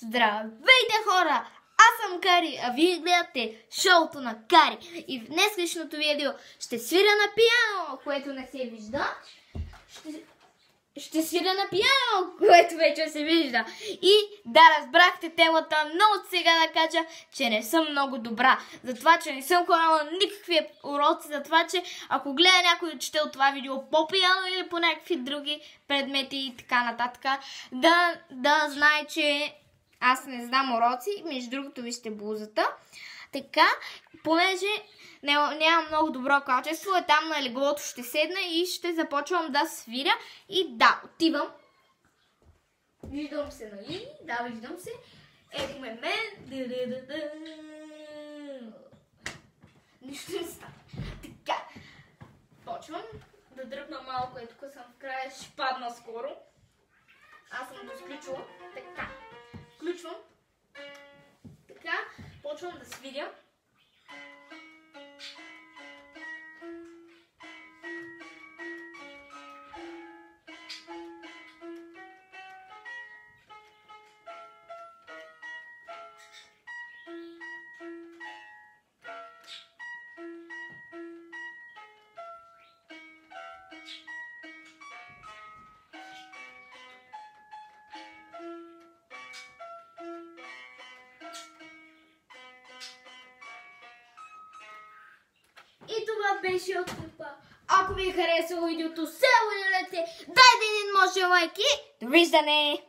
Здравейте, хора! Аз съм Кари, а вие гледате шоуто на Кари. И в днескашното видео ще свиря на пиано, което не се вижда. Ще свиря на пиано, което вече се вижда. И да, разбрахте темата, но от сега да кажа, че не съм много добра. Затова, че не съм ходила никакви уроци, затова, че ако гледа някой да чете от това видео по пиано или по някакви други предмети и така нататък, да знае, че аз не знам уроци. Между другото, вижте блузата. Така, понеже нямам много добро качество, там на леглото ще седна и ще започвам да свиря. И да, отивам. Виждам се, нали? Да, виждам се. Ето ме мен. Нищо не става. Така, почвам да дръпна малко. Ето тук съм в края, ще падна скоро. Аз съм го изключила. Така, включвам. Така, почвам да свиря. И това беше от клипа. Ако ви е харесало видеото, се абонирайте, дайте един мощен лайк и довиждане!